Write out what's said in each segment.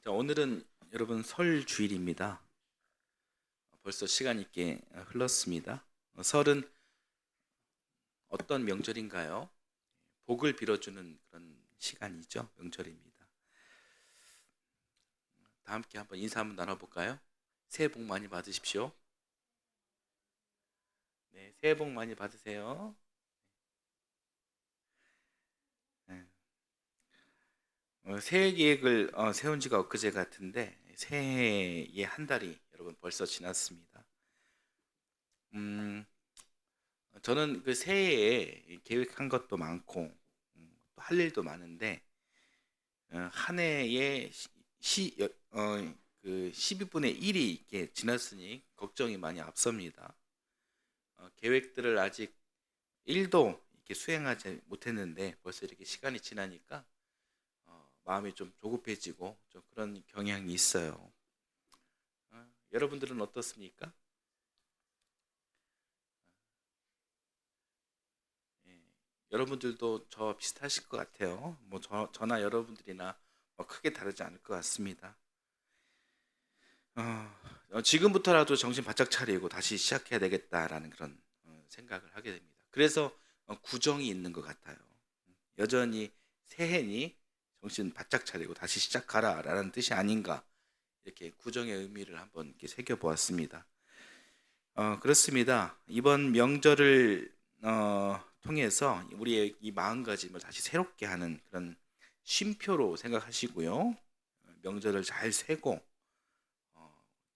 자, 오늘은 여러분 설 주일입니다. 벌써 시간이 꽤 흘렀습니다. 설은 어떤 명절인가요? 복을 빌어주는 그런 시간이죠. 명절입니다. 다 함께 한번 인사 한번 나눠볼까요? 새해 복 많이 받으십시오. 네, 새해 복 많이 받으세요. 네. 새해 계획을 세운 지가 엊그제 같은데 새해의 한 달이 여러분 벌써 지났습니다. 음, 저는 그 새해에 계획한 것도 많고 또 할 일도 많은데 한 해에 그 12분의 1이 이렇게 지났으니 걱정이 많이 앞섭니다. 계획들을 아직 1도 이렇게 수행하지 못했는데 벌써 이렇게 시간이 지나니까 마음이 좀 조급해지고 좀 그런 경향이 있어요. 여러분들은 어떻습니까? 예, 여러분들도 저 비슷하실 것 같아요. 뭐 저나 여러분들이나 뭐 크게 다르지 않을 것 같습니다. 지금부터라도 정신 바짝 차리고 다시 시작해야 되겠다라는 그런 생각을 하게 됩니다. 그래서 구정이 있는 것 같아요. 여전히 새해니 정신 바짝 차리고 다시 시작하라라는 뜻이 아닌가, 이렇게 구정의 의미를 한번 이렇게 새겨보았습니다. 그렇습니다. 이번 명절을 통해서 우리의 이 마음가짐을 다시 새롭게 하는 그런 쉼표로 생각하시고요. 명절을 잘 세고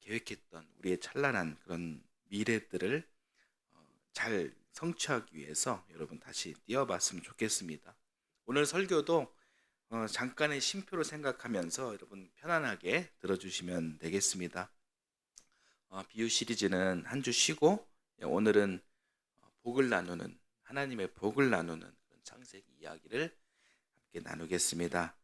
계획했던 우리의 찬란한 그런 미래들을 잘 성취하기 위해서 여러분 다시 뛰어봤으면 좋겠습니다. 오늘 설교도 잠깐의 쉼표로 생각하면서 여러분 편안하게 들어주시면 되겠습니다. 비유 시리즈는 한 주 쉬고 오늘은 복을 나누는, 하나님의 복을 나누는 그런 창세기 이야기를 함께 나누겠습니다.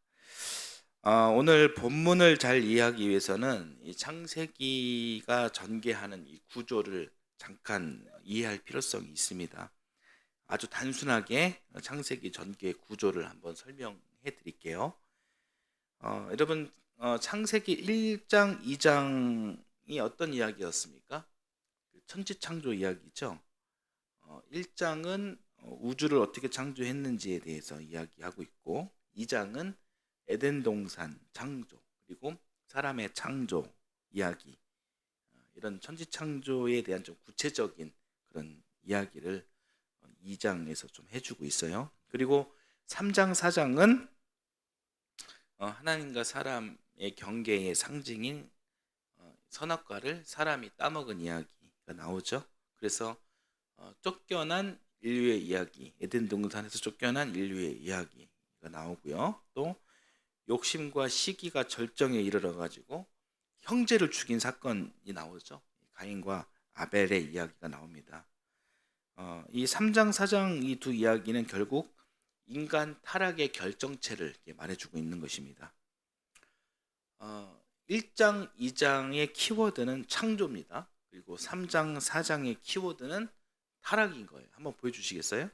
오늘 본문을 잘 이해하기 위해서는 이 창세기가 전개하는 이 구조를 잠깐 이해할 필요성이 있습니다. 아주 단순하게 창세기 전개 구조를 한번 설명해 드릴게요. 여러분, 창세기 1장, 2장이 어떤 이야기였습니까? 천지창조 이야기죠. 1장은 우주를 어떻게 창조했는지에 대해서 이야기하고 있고, 2장은 에덴 동산 창조, 그리고 사람의 창조 이야기, 이런 천지 창조에 대한 좀 구체적인 그런 이야기를 2장에서 좀 해주고 있어요. 그리고 3장, 4장은 하나님과 사람의 경계의 상징인 선악과를 사람이 따먹은 이야기가 나오죠. 그래서 쫓겨난 인류의 이야기, 에덴 동산에서 쫓겨난 인류의 이야기가 나오고요. 또 욕심과 시기가 절정에 이르러 가지고 형제를 죽인 사건이 나오죠. 가인과 아벨의 이야기가 나옵니다. 이 3장, 4장 이 두 이야기는 결국 인간 타락의 결정체를 말해주고 있는 것입니다. 1장, 2장의 키워드는 창조입니다. 그리고 3장, 4장의 키워드는 타락인 거예요. 한번 보여주시겠어요?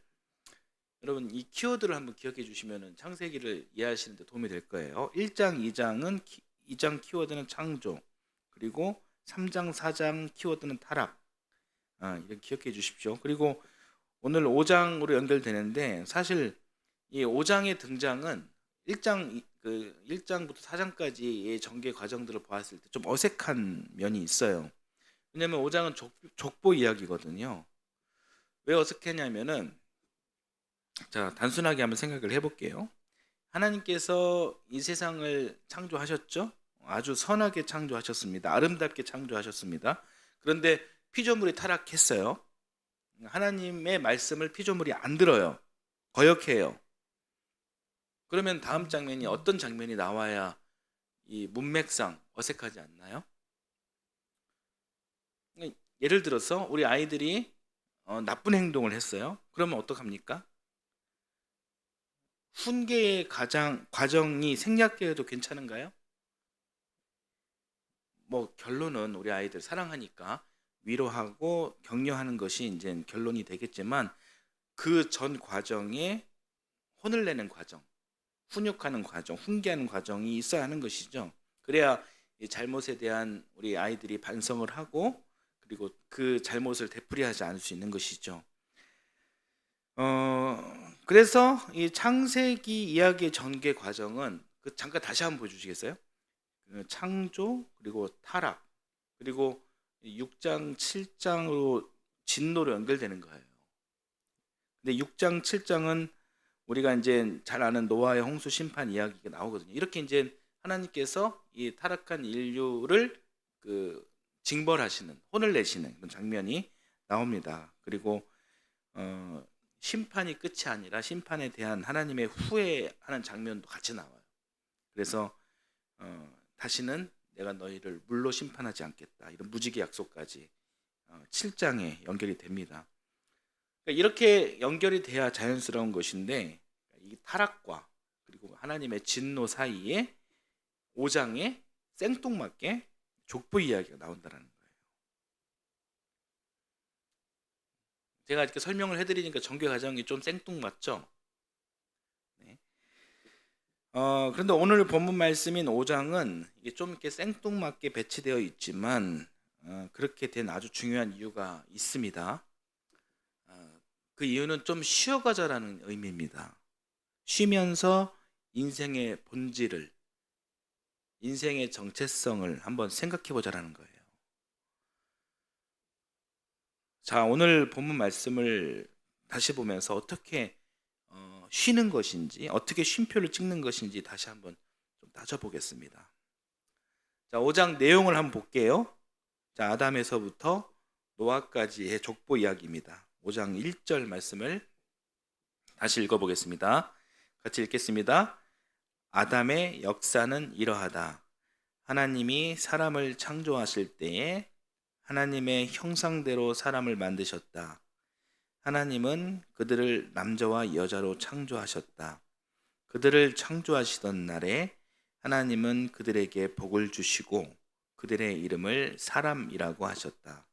여러분, 이 키워드를 한번 기억해 주시면 창세기를 이해하시는 데 도움이 될 거예요. 1장, 2장은 2장 키워드는 창조, 그리고 3장, 4장 키워드는 타락. 이렇게 기억해 주십시오. 그리고 오늘 5장으로 연결되는데, 사실 이 5장의 등장은 1장부터 4장까지의 전개 과정들을 보았을 때 좀 어색한 면이 있어요. 왜냐하면 5장은 족보 이야기거든요. 왜 어색했냐면은, 자, 단순하게 한번 생각을 해볼게요. 하나님께서 이 세상을 창조하셨죠? 아주 선하게 창조하셨습니다. 아름답게 창조하셨습니다. 그런데 피조물이 타락했어요. 하나님의 말씀을 피조물이 안 들어요. 거역해요. 그러면 다음 장면이 어떤 장면이 나와야 이 문맥상 어색하지 않나요? 예를 들어서 우리 아이들이 나쁜 행동을 했어요. 그러면 어떡합니까? 훈계의 과정이 생략되어도 괜찮은가요? 뭐 결론은 우리 아이들 사랑하니까 위로하고 격려하는 것이 이제 결론이 되겠지만, 그 전 과정에 혼을 내는 과정, 훈육하는 과정, 훈계하는 과정이 있어야 하는 것이죠. 그래야 이 잘못에 대한 우리 아이들이 반성을 하고 그리고 그 잘못을 되풀이하지 않을 수 있는 것이죠. 그래서 이 창세기 이야기의 전개 과정은 잠깐 다시 한번 보여주시겠어요? 창조 그리고 타락 그리고 6장 7장으로 진노로 연결되는 거예요. 근데 6장 7장은 우리가 이제 잘 아는 노아의 홍수 심판 이야기가 나오거든요. 이렇게 이제 하나님께서 이 타락한 인류를 징벌하시는, 혼을 내시는 그런 장면이 나옵니다. 그리고 심판이 끝이 아니라 심판에 대한 하나님의 후회하는 장면도 같이 나와요. 그래서 다시는 내가 너희를 물로 심판하지 않겠다, 이런 무지개 약속까지 7장에 연결이 됩니다. 그러니까 이렇게 연결이 돼야 자연스러운 것인데, 이 타락과 그리고 하나님의 진노 사이에 5장에 생뚱맞게 족보 이야기가 나온다는 거예요. 제가 이렇게 설명을 해드리니까 전개 과정이 좀 생뚱맞죠? 네. 그런데 오늘 본문 말씀인 5장은 이게 좀 이렇게 생뚱맞게 배치되어 있지만 그렇게 된 아주 중요한 이유가 있습니다. 그 이유는 좀 쉬어가자라는 의미입니다. 쉬면서 인생의 본질을, 인생의 정체성을 한번 생각해 보자라는 거예요. 자, 오늘 본문 말씀을 다시 보면서 어떻게 쉬는 것인지, 어떻게 쉼표를 찍는 것인지 다시 한번 좀 따져보겠습니다. 자, 5장 내용을 한번 볼게요. 자, 아담에서부터 노아까지의 족보 이야기입니다. 5장 1절 말씀을 다시 읽어보겠습니다. 같이 읽겠습니다. 아담의 역사는 이러하다. 하나님이 사람을 창조하실 때에 하나님의 형상대로 사람을 만드셨다. 하나님은 그들을 남자와 여자로 창조하셨다. 그들을 창조하시던 날에 하나님은 그들에게 복을 주시고 그들의 이름을 사람이라고 하셨다.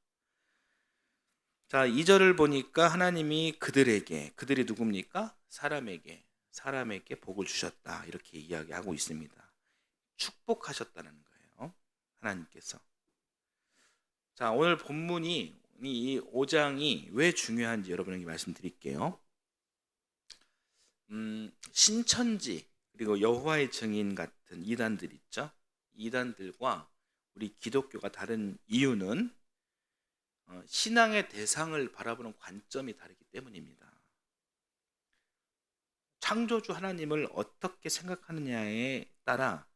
자, 2절을 보니까 하나님이 그들에게, 그들이 누굽니까? 사람에게 복을 주셨다, 이렇게 이야기하고 있습니다. 축복하셨다는 거예요, 하나님께서. 자, 오늘 본문이 이 5장이 왜 중요한지 여러분에게 말씀드릴게요. 신천지 그리고 여호와의 증인 같은 이단들 있죠? 이단들과 우리 기독교가 다른 이유는 신앙의 대상을 바라보는 관점이 다르기 때문입니다. 창조주 하나님을 어떻게 생각하느냐에 따라,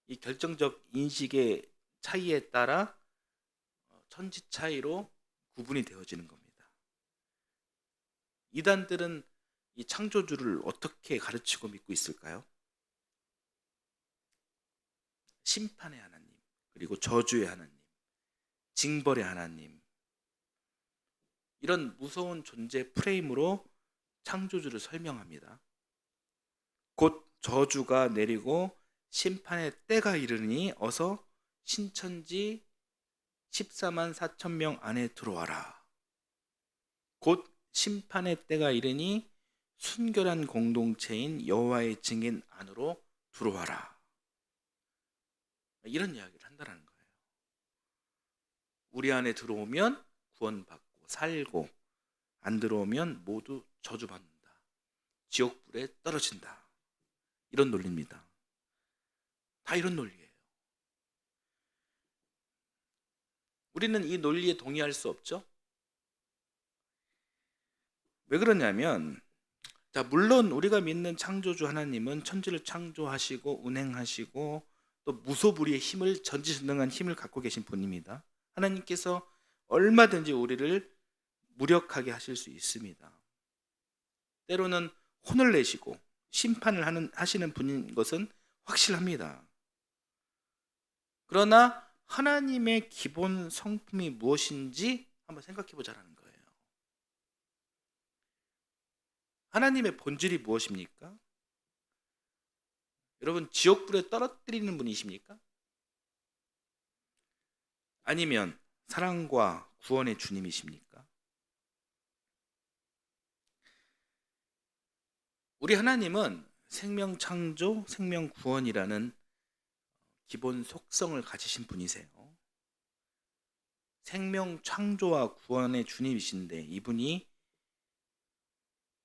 이 결정적 인식의 차이에 따라 천지 차이로 구분이 되어지는 겁니다. 이단들은 이 창조주를 어떻게 가르치고 믿고 있을까요? 심판의 하나님, 그리고 저주의 하나님, 징벌의 하나님, 이런 무서운 존재 프레임으로 창조주를 설명합니다. 곧 저주가 내리고 심판의 때가 이르니 어서 신천지 14만 4천 명 안에 들어와라. 곧 심판의 때가 이르니 순결한 공동체인 여호와의 증인 안으로 들어와라. 이런 이야기를 한다는 거예요. 우리 안에 들어오면 구원받고 살고, 안 들어오면 모두 저주받는다, 지옥불에 떨어진다, 이런 논리입니다. 다 이런 논리예요. 우리는 이 논리에 동의할 수 없죠? 왜 그러냐면, 자, 물론 우리가 믿는 창조주 하나님은 천지를 창조하시고 운행하시고 또 무소불위의 힘을, 전지전능한 힘을 갖고 계신 분입니다. 하나님께서 얼마든지 우리를 무력하게 하실 수 있습니다. 때로는 혼을 내시고 심판을 하시는 분인 것은 확실합니다. 그러나 하나님의 기본 성품이 무엇인지 한번 생각해 보자라는 거예요. 하나님의 본질이 무엇입니까? 여러분, 지옥불에 떨어뜨리는 분이십니까? 아니면 사랑과 구원의 주님이십니까? 우리 하나님은 생명 창조, 생명 구원이라는 기본 속성을 가지신 분이세요. 생명 창조와 구원의 주님이신데 이분이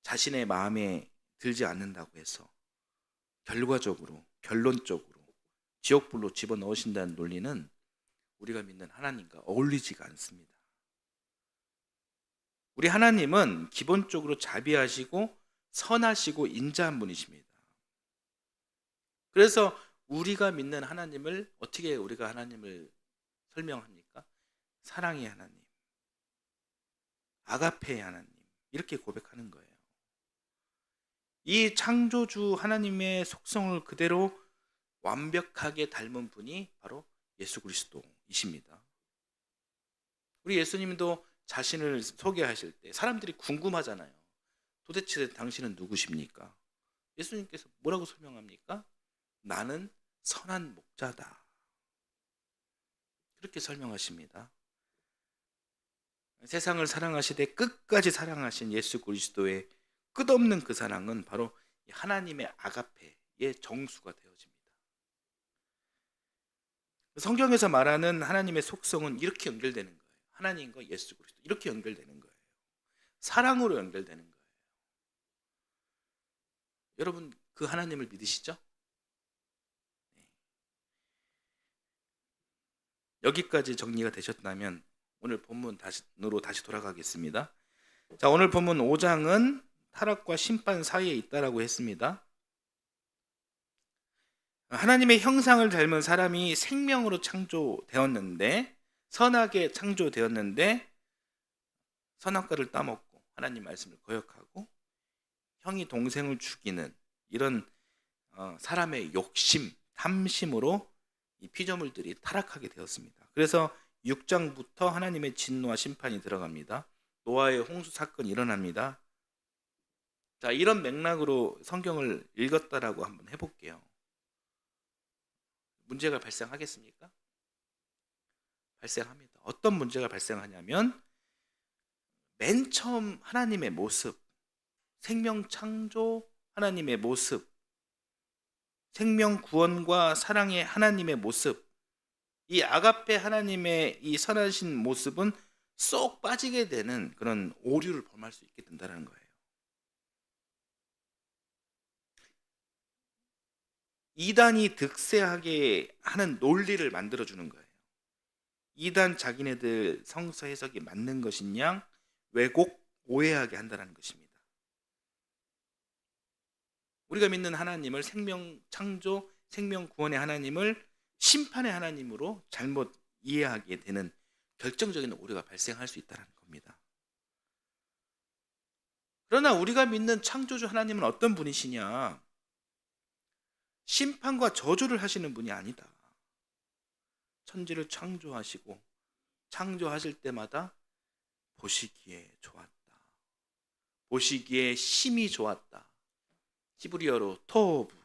자신의 마음에 들지 않는다고 해서 결론적으로 지옥불로 집어넣으신다는 논리는 우리가 믿는 하나님과 어울리지가 않습니다. 우리 하나님은 기본적으로 자비하시고 선하시고 인자한 분이십니다. 그래서 우리가 믿는 하나님을 어떻게 우리가 하나님을 설명합니까? 사랑의 하나님, 아가페의 하나님, 이렇게 고백하는 거예요. 이 창조주 하나님의 속성을 그대로 완벽하게 닮은 분이 바로 예수 그리스도이십니다. 우리 예수님도 자신을 소개하실 때 사람들이 궁금하잖아요. 도대체 당신은 누구십니까? 예수님께서 뭐라고 설명합니까? 나는 선한 목자다. 그렇게 설명하십니다. 세상을 사랑하시되 끝까지 사랑하신 예수 그리스도의 끝없는 그 사랑은 바로 하나님의 아가페의 정수가 되어집니다. 성경에서 말하는 하나님의 속성은 이렇게 연결되는 거예요. 하나님과 예수 그리스도 이렇게 연결되는 거예요. 사랑으로 연결되는 거예요. 여러분 그 하나님을 믿으시죠? 여기까지 정리가 되셨다면 오늘 본문으로 다시 돌아가겠습니다. 자, 오늘 본문 5장은 타락과 심판 사이에 있다라고 했습니다. 하나님의 형상을 닮은 사람이 생명으로 창조되었는데, 선하게 창조되었는데 선악과를 따먹고 하나님 말씀을 거역하고 형이 동생을 죽이는 이런 사람의 욕심, 탐심으로 이 피조물들이 타락하게 되었습니다. 그래서 6장부터 하나님의 진노와 심판이 들어갑니다. 노아의 홍수 사건이 일어납니다. 자, 이런 맥락으로 성경을 읽었다라고 한번 해볼게요. 문제가 발생하겠습니까? 발생합니다. 어떤 문제가 발생하냐면 맨 처음 하나님의 모습, 생명 창조 하나님의 모습, 생명 구원과 사랑의 하나님의 모습, 이 아가페 하나님의 이 선하신 모습은 쏙 빠지게 되는 그런 오류를 범할 수 있게 된다는 거예요. 이단이 득세하게 하는 논리를 만들어주는 거예요. 이단 자기네들 성서 해석이 맞는 것이냐 왜곡, 오해하게 한다는 것입니다. 우리가 믿는 하나님을 생명 창조, 생명 구원의 하나님을 심판의 하나님으로 잘못 이해하게 되는 결정적인 오류가 발생할 수 있다는 겁니다. 그러나 우리가 믿는 창조주 하나님은 어떤 분이시냐? 심판과 저주를 하시는 분이 아니다. 천지를 창조하시고 창조하실 때마다 보시기에 좋았다. 보시기에 심히 좋았다. 히브리어로 토브.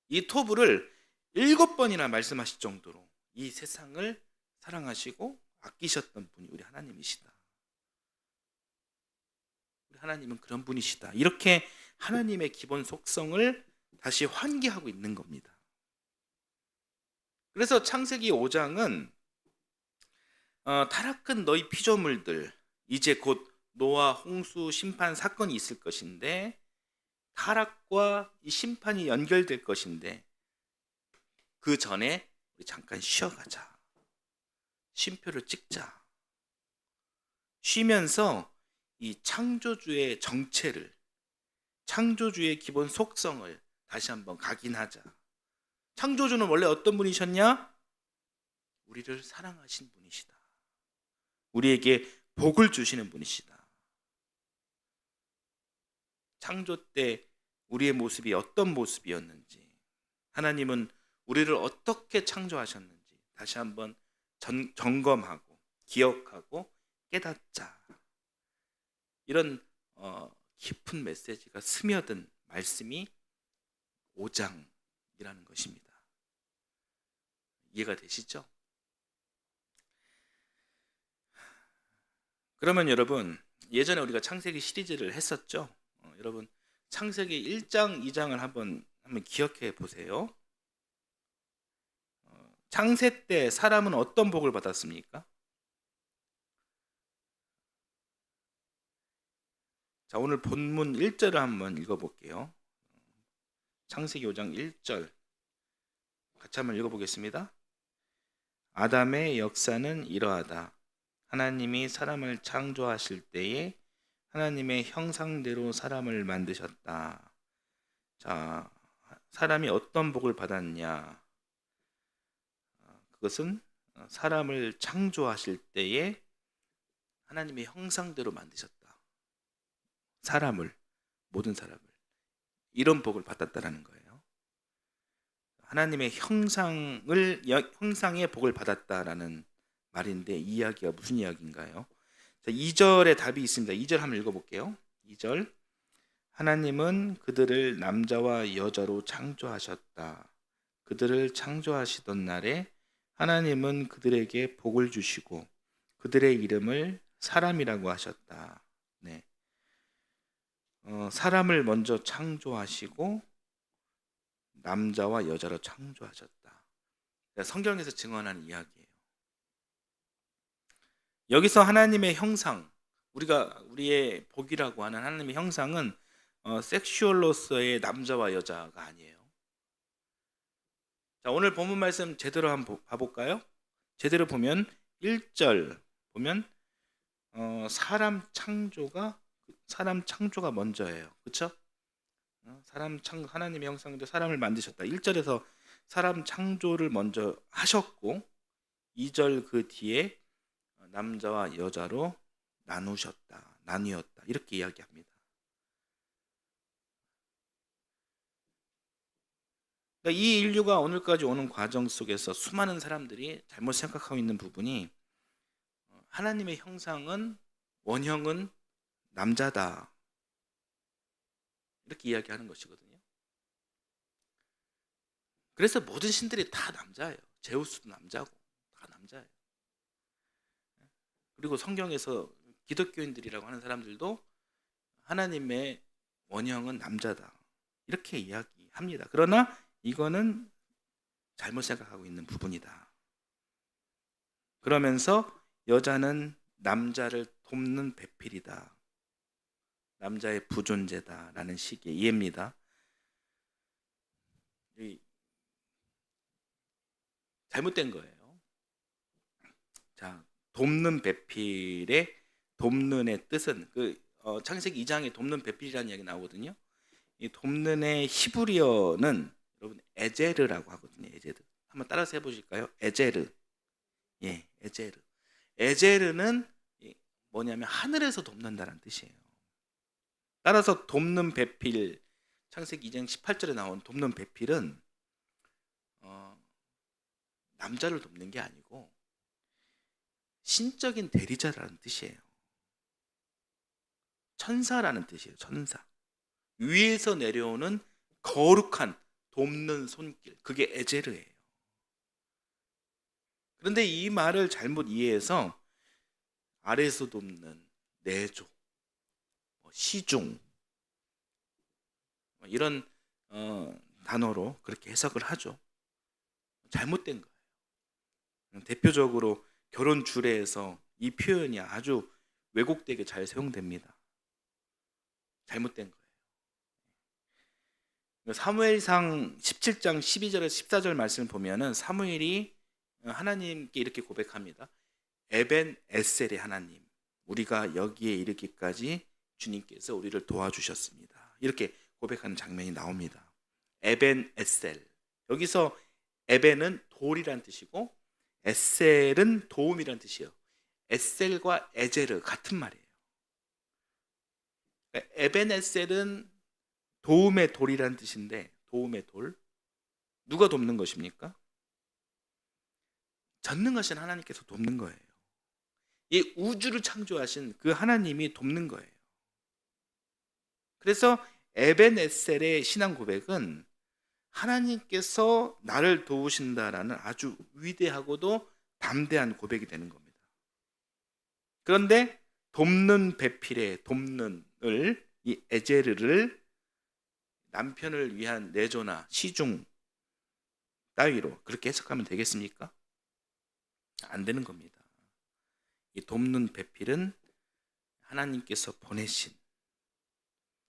이 토브를 7번이나 말씀하실 정도로 이 세상을 사랑하시고 아끼셨던 분이 우리 하나님이시다. 우리 하나님은 그런 분이시다. 이렇게 하나님의 기본 속성을 다시 환기하고 있는 겁니다. 그래서 창세기 5장은 타락한 너희 피조물들, 이제 곧 노아 홍수 심판 사건이 있을 것인데 타락과 이 심판이 연결될 것인데 그 전에 우리 잠깐 쉬어가자. 쉼표를 찍자. 쉬면서 이 창조주의 정체를, 창조주의 기본 속성을 다시 한번 각인하자. 창조주는 원래 어떤 분이셨냐? 우리를 사랑하신 분이시다. 우리에게 복을 주시는 분이시다. 창조 때 우리의 모습이 어떤 모습이었는지, 하나님은 우리를 어떻게 창조하셨는지 다시 한번 점검하고 기억하고 깨닫자. 이런 깊은 메시지가 스며든 말씀이 5장이라는 것입니다. 이해가 되시죠? 그러면 여러분, 예전에 우리가 창세기 시리즈를 했었죠. 여러분 창세기 1장, 2장을 한번 기억해 보세요. 창세 때 사람은 어떤 복을 받았습니까? 자, 오늘 본문 1절을 한번 읽어볼게요. 창세기 5장 1절 같이 한번 읽어보겠습니다. 아담의 역사는 이러하다. 하나님이 사람을 창조하실 때에 하나님의 형상대로 사람을 만드셨다. 자, 사람이 어떤 복을 받았냐? 그것은 사람을 창조하실 때에 하나님의 형상대로 만드셨다. 사람을, 모든 사람을. 이런 복을 받았다라는 거예요. 하나님의 형상의 복을 받았다라는 말인데 이 이야기가 무슨 이야기인가요? 자, 2절에 답이 있습니다. 2절 한번 읽어볼게요. 2절 하나님은 그들을 남자와 여자로 창조하셨다. 그들을 창조하시던 날에 하나님은 그들에게 복을 주시고 그들의 이름을 사람이라고 하셨다. 네. 사람을 먼저 창조하시고 남자와 여자로 창조하셨다. 성경에서 증언하는 이야기예요. 여기서 하나님의 형상, 우리의 복이라고 하는 하나님의 형상은 섹슈얼로서의 남자와 여자가 아니에요. 자, 오늘 본문 말씀 제대로 한번 봐볼까요? 제대로 보면 1절 보면 사람 창조가 먼저예요. 그렇죠? 하나님의 형상대로 사람을 만드셨다. 1절에서 사람 창조를 먼저 하셨고 2절 그 뒤에 남자와 여자로 나뉘었다. 이렇게 이야기합니다. 그러니까 이 인류가 오늘까지 오는 과정 속에서 수많은 사람들이 잘못 생각하고 있는 부분이 하나님의 원형은 남자다. 이렇게 이야기하는 것이거든요. 그래서 모든 신들이 다 남자예요. 제우스도 남자고 다 남자예요. 그리고 성경에서 기독교인들이라고 하는 사람들도 하나님의 원형은 남자다. 이렇게 이야기합니다. 그러나 이거는 잘못 생각하고 있는 부분이다. 그러면서 여자는 남자를 돕는 배필이다. 남자의 부존재다라는 식의 이해입니다. 잘못된 거예요. 자, 돕는 배필의 돕는의 뜻은 창세기 2장에 돕는 배필이라는 이야기 나오거든요. 이 돕는의 히브리어는 여러분 에제르라고 하거든요. 에제르. 한번 따라서 해보실까요? 에제르. 예, 에제르. 에제르는 뭐냐면 하늘에서 돕는다는 뜻이에요. 따라서 돕는 배필, 창세기 2장 18절에 나온 돕는 배필은 남자를 돕는 게 아니고 신적인 대리자라는 뜻이에요. 천사라는 뜻이에요. 천사. 위에서 내려오는 거룩한 돕는 손길, 그게 에제르예요. 그런데 이 말을 잘못 이해해서 아래에서 돕는 내조, 시중 이런 단어로 그렇게 해석을 하죠. 잘못된 거예요. 대표적으로 결혼 주례에서 이 표현이 아주 왜곡되게 잘 사용됩니다. 잘못된 거예요. 사무엘상 17장 12절에서 14절 말씀을 보면은 사무엘이 하나님께 이렇게 고백합니다. 에벤 에셀의 하나님, 우리가 여기에 이르기까지 주님께서 우리를 도와주셨습니다. 이렇게 고백하는 장면이 나옵니다. 에벤 에셀. 여기서 에벤은 돌이란 뜻이고 에셀은 도움이란 뜻이에요. 에셀과 에제르 같은 말이에요. 에벤 에셀은 도움의 돌이란 뜻인데 도움의 돌. 누가 돕는 것입니까? 전능하신 하나님께서 돕는 거예요. 이 우주를 창조하신 그 하나님이 돕는 거예요. 그래서 에벤에셀의 신앙 고백은 하나님께서 나를 도우신다라는 아주 위대하고도 담대한 고백이 되는 겁니다. 그런데 돕는 배필의 돕는을 이 에제르를 남편을 위한 내조나 시중, 따위로 그렇게 해석하면 되겠습니까? 안 되는 겁니다. 이 돕는 배필은 하나님께서 보내신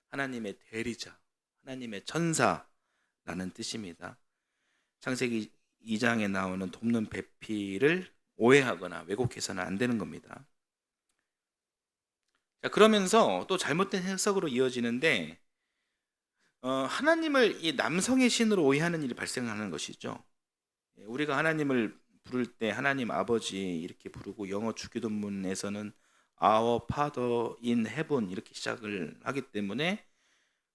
하나님의 대리자, 하나님의 천사라는 뜻입니다. 창세기 2장에 나오는 돕는 배필을 오해하거나 왜곡해서는 안 되는 겁니다. 자, 그러면서 또 잘못된 해석으로 이어지는데 하나님을 이 남성의 신으로 오해하는 일이 발생하는 것이죠. 우리가 하나님을 부를 때 하나님 아버지 이렇게 부르고 영어 주기도문에서는 Our Father in Heaven 이렇게 시작을 하기 때문에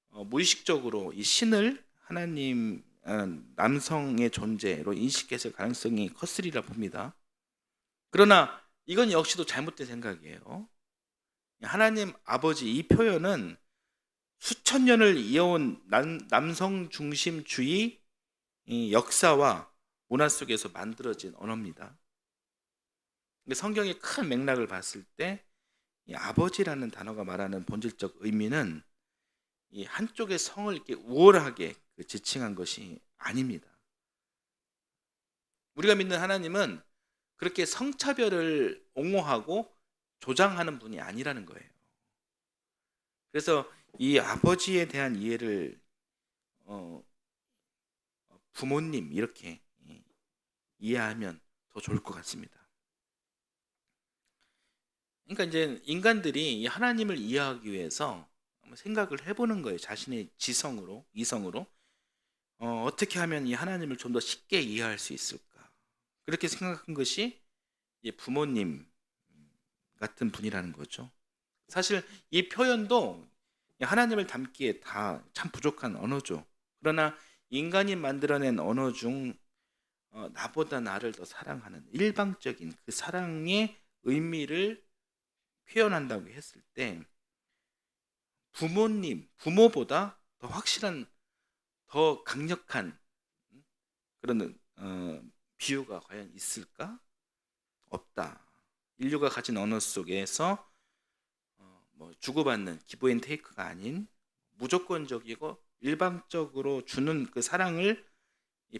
무의식적으로 이 신을 하나님 남성의 존재로 인식했을 가능성이 컸으리라 봅니다. 그러나 이건 역시도 잘못된 생각이에요. 하나님 아버지 이 표현은 수천 년을 이어온 남성 중심주의 역사와 문화 속에서 만들어진 언어입니다. 성경의 큰 맥락을 봤을 때 이 아버지라는 단어가 말하는 본질적 의미는 이 한쪽의 성을 이렇게 우월하게 지칭한 것이 아닙니다. 우리가 믿는 하나님은 그렇게 성차별을 옹호하고 조장하는 분이 아니라는 거예요. 그래서 이 아버지에 대한 이해를 부모님 이렇게 이해하면 더 좋을 것 같습니다. 그러니까 이제 인간들이 이 하나님을 이해하기 위해서 한번 생각을 해보는 거예요. 자신의 지성으로, 이성으로 어떻게 하면 이 하나님을 좀 더 쉽게 이해할 수 있을까? 그렇게 생각한 것이 부모님 같은 분이라는 거죠. 사실 이 표현도 하나님을 담기에 다 참 부족한 언어죠. 그러나 인간이 만들어낸 언어 중 나보다 나를 더 사랑하는 일방적인 그 사랑의 의미를 표현한다고 했을 때 부모보다 더 확실한, 더 강력한 그런 비유가 과연 있을까? 없다. 인류가 가진 언어 속에서 주고받는 기브 앤 테이크가 아닌 무조건적이고 일방적으로 주는 그 사랑을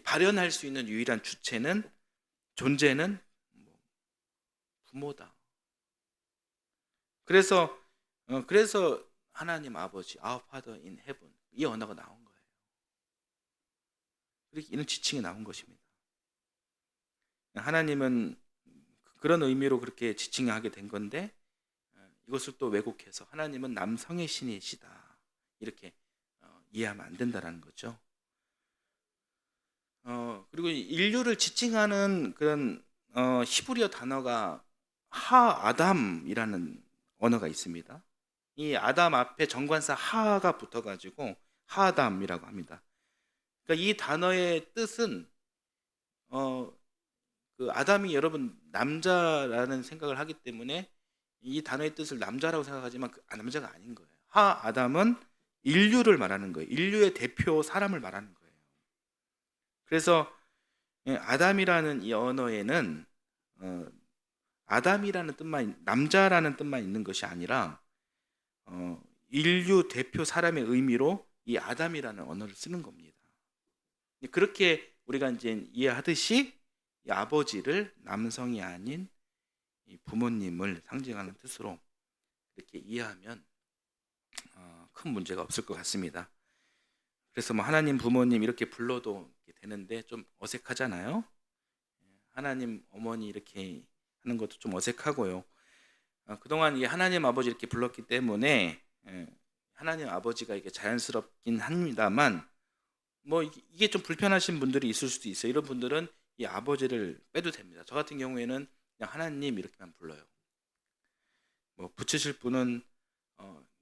발현할 수 있는 유일한 존재는 부모다. 그래서 하나님 아버지, Our Father in Heaven 이 언어가 나온 거예요. 그렇게 이런 지칭이 나온 것입니다. 하나님은 그런 의미로 그렇게 지칭하게 된 건데 이것을 또 왜곡해서 하나님은 남성의 신이시다 이렇게 이해하면 안 된다는 거죠. 그리고 인류를 지칭하는 그런 히브리어 단어가 하아담이라는 언어가 있습니다. 이 아담 앞에 정관사 하가 붙어가지고 하아담이라고 합니다. 그러니까 이 단어의 뜻은 그 아담이 여러분 남자라는 생각을 하기 때문에 이 단어의 뜻을 남자라고 생각하지만 남자가 아닌 거예요. 하아담은 인류를 말하는 거예요. 인류의 대표 사람을 말하는 거예요. 그래서 아담이라는 이 언어에는 아담이라는 뜻만, 남자라는 뜻만 있는 것이 아니라 인류 대표 사람의 의미로 이 아담이라는 언어를 쓰는 겁니다. 그렇게 우리가 이제 이해하듯이 이 아버지를 남성이 아닌 이 부모님을 상징하는 뜻으로 이렇게 이해하면 큰 문제가 없을 것 같습니다. 그래서 하나님 부모님 이렇게 불러도 되는데 좀 어색하잖아요. 하나님 어머니 이렇게 하는 것도 좀 어색하고요. 그동안 이 하나님 아버지 이렇게 불렀기 때문에 하나님 아버지가 이게 자연스럽긴 합니다만 이게 좀 불편하신 분들이 있을 수도 있어요. 이런 분들은 이 아버지를 빼도 됩니다. 저 같은 경우에는 그냥 하나님 이렇게만 불러요. 붙이실 분은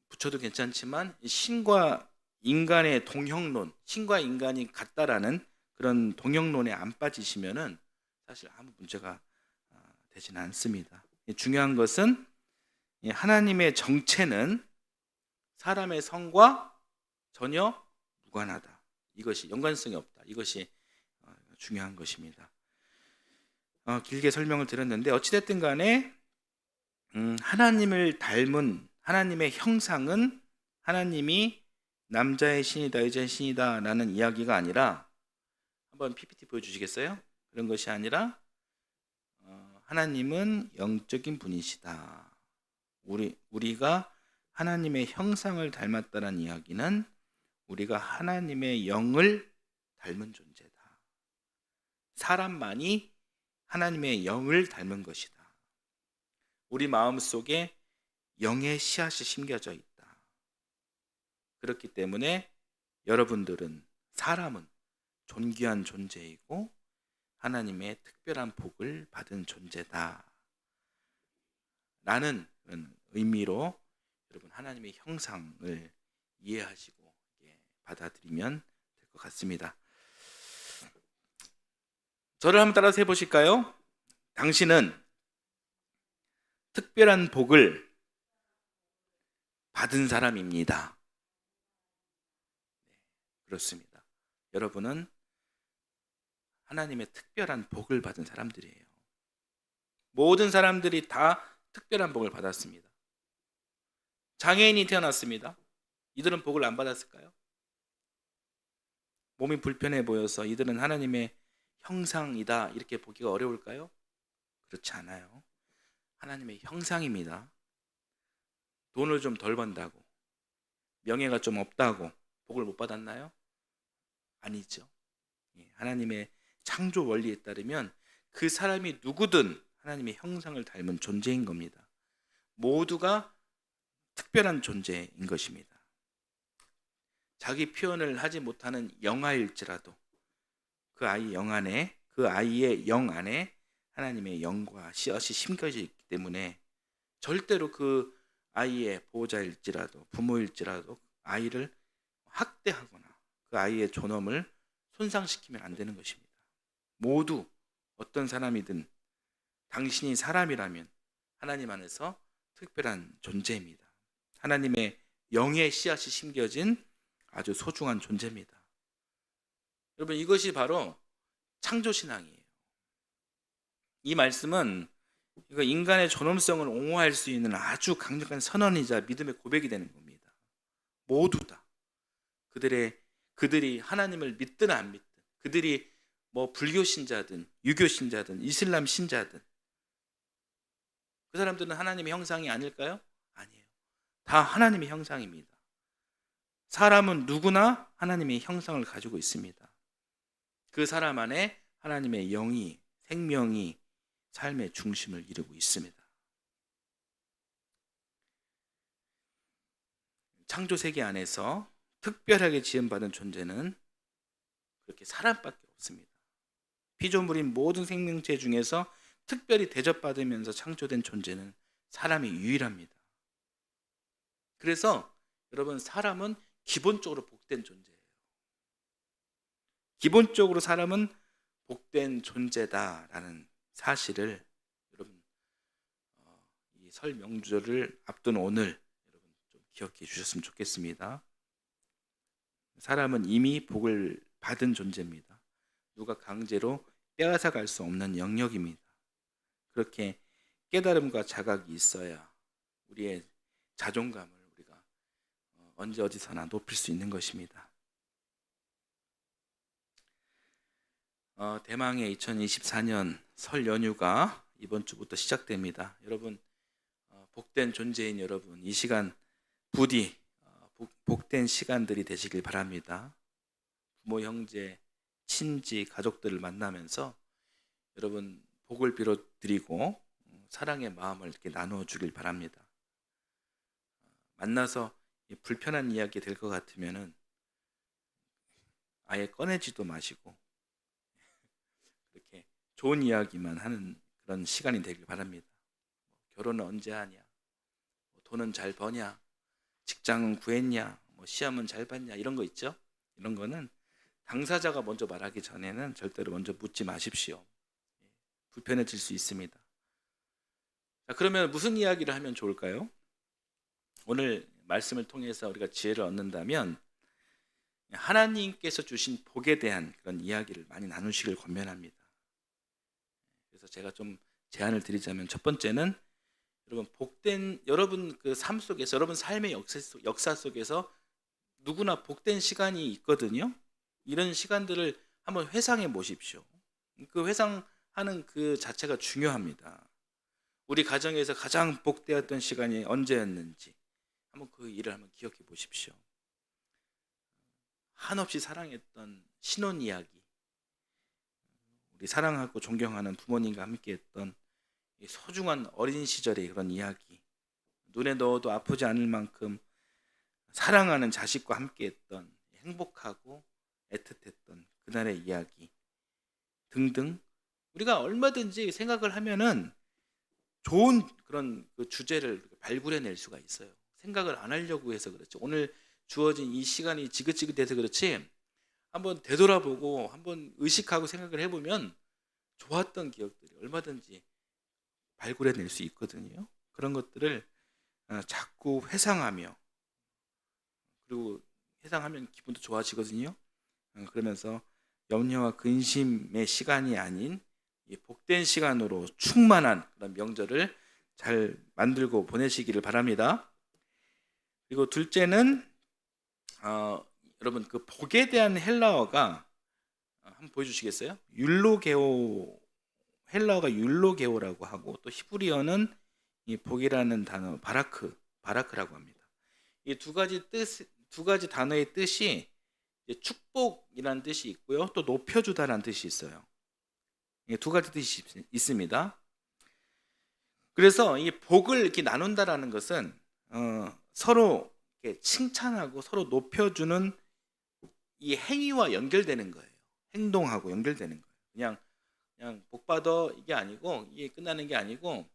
붙여도 괜찮지만 신과 인간의 동형론, 신과 인간이 같다라는 그런 동형론에 안 빠지시면은 사실 아무 문제가 되지는 않습니다. 중요한 것은 하나님의 정체는 사람의 성과 전혀 무관하다. 이것이 연관성이 없다. 이것이 중요한 것입니다. 길게 설명을 드렸는데 어찌됐든 간에 하나님을 닮은 하나님의 형상은 하나님이 남자의 신이다, 여자의 신이다 라는 이야기가 아니라 한번 PPT 보여주시겠어요? 그런 것이 아니라 하나님은 영적인 분이시다. 우리가 하나님의 형상을 닮았다는 이야기는 우리가 하나님의 영을 닮은 존재다. 사람만이 하나님의 영을 닮은 것이다. 우리 마음속에 영의 씨앗이 심겨져 있다. 그렇기 때문에 여러분들은, 사람은 존귀한 존재이고 하나님의 특별한 복을 받은 존재다 라는 의미로 여러분 하나님의 형상을 이해하시고 받아들이면 될 것 같습니다. 저를 한번 따라서 해보실까요? 당신은 특별한 복을 받은 사람입니다. 그렇습니다. 여러분은 하나님의 특별한 복을 받은 사람들이에요. 모든 사람들이 다 특별한 복을 받았습니다. 장애인이 태어났습니다. 이들은 복을 안 받았을까요? 몸이 불편해 보여서 이들은 하나님의 형상이다 이렇게 보기가 어려울까요? 그렇지 않아요. 하나님의 형상입니다. 돈을 좀 덜 번다고, 명예가 좀 없다고 복을 못 받았나요? 아니죠. 하나님의 창조 원리에 따르면 그 사람이 누구든 하나님의 형상을 닮은 존재인 겁니다. 모두가 특별한 존재인 것입니다. 자기 표현을 하지 못하는 영아일지라도 그 아이의 영 안에 하나님의 영과 씨앗이 심겨져 있기 때문에 절대로 그 아이의 보호자일지라도 부모일지라도 아이를 학대하거나 그 아이의 존엄을 손상시키면 안 되는 것입니다. 모두 어떤 사람이든 당신이 사람이라면 하나님 안에서 특별한 존재입니다. 하나님의 영의 씨앗이 심겨진 아주 소중한 존재입니다. 여러분, 이것이 바로 창조신앙이에요. 이 말씀은 인간의 존엄성을 옹호할 수 있는 아주 강력한 선언이자 믿음의 고백이 되는 겁니다. 모두 다 그들이 하나님을 믿든 안 믿든, 그들이 불교 신자든 유교 신자든 이슬람 신자든, 그 사람들은 하나님의 형상이 아닐까요? 아니에요. 다 하나님의 형상입니다. 사람은 누구나 하나님의 형상을 가지고 있습니다. 그 사람 안에 하나님의 영이, 생명이 삶의 중심을 이루고 있습니다. 창조 세계 안에서 특별하게 지음받은 존재는 그렇게 사람밖에 없습니다. 피조물인 모든 생명체 중에서 특별히 대접받으면서 창조된 존재는 사람이 유일합니다. 그래서 여러분, 사람은 기본적으로 복된 존재예요. 기본적으로 사람은 복된 존재다라는 사실을 여러분, 이 설 명절을 앞둔 오늘 여러분 좀 기억해 주셨으면 좋겠습니다. 사람은 이미 복을 받은 존재입니다. 누가 강제로 빼앗아 갈 수 없는 영역입니다. 그렇게 깨달음과 자각이 있어야 우리의 자존감을 우리가 언제 어디서나 높일 수 있는 것입니다. 대망의 2024년 설 연휴가 이번 주부터 시작됩니다. 여러분, 복된 존재인 여러분, 이 시간 부디 복된 시간들이 되시길 바랍니다. 부모, 형제, 친지, 가족들을 만나면서 여러분 복을 빌어드리고 사랑의 마음을 이렇게 나누어 주길 바랍니다. 만나서 불편한 이야기 될 것 같으면은 아예 꺼내지도 마시고 이렇게 좋은 이야기만 하는 그런 시간이 되길 바랍니다. 결혼은 언제 하냐, 돈은 잘 버냐, 직장은 구했냐, 시험은 잘 봤냐, 이런 거 있죠. 이런 거는 당사자가 먼저 말하기 전에는 절대로 먼저 묻지 마십시오. 불편해질 수 있습니다. 자, 그러면 무슨 이야기를 하면 좋을까요? 오늘 말씀을 통해서 우리가 지혜를 얻는다면 하나님께서 주신 복에 대한 그런 이야기를 많이 나누시길 권면합니다. 그래서 제가 좀 제안을 드리자면, 첫 번째는 여러분 복된, 여러분 그 삶 속에서, 여러분 삶의 역사 속에서 누구나 복된 시간이 있거든요. 이런 시간들을 한번 회상해 보십시오. 그 회상하는 그 자체가 중요합니다. 우리 가정에서 가장 복되었던 시간이 언제였는지 한번 그 일을 한번 기억해 보십시오. 한없이 사랑했던 신혼 이야기, 우리 사랑하고 존경하는 부모님과 함께했던 이 소중한 어린 시절의 그런 이야기, 눈에 넣어도 아프지 않을 만큼 사랑하는 자식과 함께했던 행복하고 애틋했던 그날의 이야기 등등, 우리가 얼마든지 생각을 하면은 좋은 그런 그 주제를 발굴해낼 수가 있어요. 생각을 안 하려고 해서 그렇죠. 오늘 주어진 이 시간이 지긋지긋해서 그렇지, 한번 되돌아보고 한번 의식하고 생각을 해보면 좋았던 기억들이 얼마든지 발굴해낼 수 있거든요. 그런 것들을 자꾸 회상하며, 그리고 회상하면 기분도 좋아지거든요. 그러면서 염려와 근심의 시간이 아닌 이 복된 시간으로 충만한 그런 명절을 잘 만들고 보내시기를 바랍니다. 그리고 둘째는 여러분 그 복에 대한 헬라어가 한번 보여주시겠어요? 율로게오, 헬라어가 율로게오라고 하고, 또 히브리어는 이 복이라는 단어 바라크라고 합니다. 이 두 가지 단어의 뜻이 축복이라는 뜻이 있고요, 또 높여주다라는 뜻이 있어요. 두 가지 뜻이 있습니다. 그래서 이 복을 이렇게 나눈다라는 것은 서로 이렇게 칭찬하고 서로 높여주는 이 행위와 연결되는 거예요. 행동하고 연결되는 거예요. 그냥 복 받아 이게 아니고, 이게 끝나는 게 아니고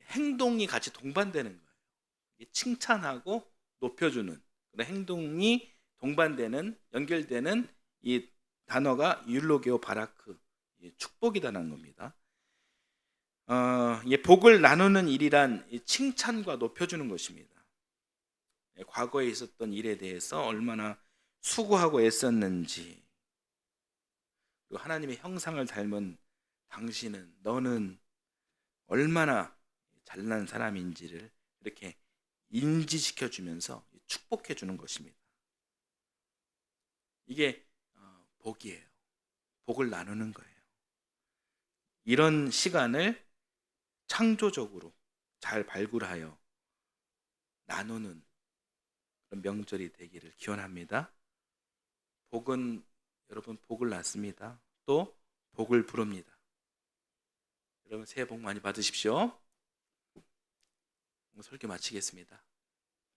행동이 같이 동반되는 거예요. 칭찬하고 높여주는 그런 행동이 동반되는, 연결되는 이 단어가 율로게오 바라크, 축복이다라는 겁니다. 복을 나누는 일이란 칭찬과 높여주는 것입니다. 과거에 있었던 일에 대해서 얼마나 수고하고 애썼는지, 그리고 하나님의 형상을 닮은 당신은, 너는 얼마나 잘난 사람인지를 이렇게 인지시켜 주면서 축복해 주는 것입니다. 이게 복이에요. 복을 나누는 거예요. 이런 시간을 창조적으로 잘 발굴하여 나누는 그런 명절이 되기를 기원합니다. 복은, 여러분 복을 낳습니다. 또 복을 부릅니다. 여러분 새해 복 많이 받으십시오. 설교 마치겠습니다.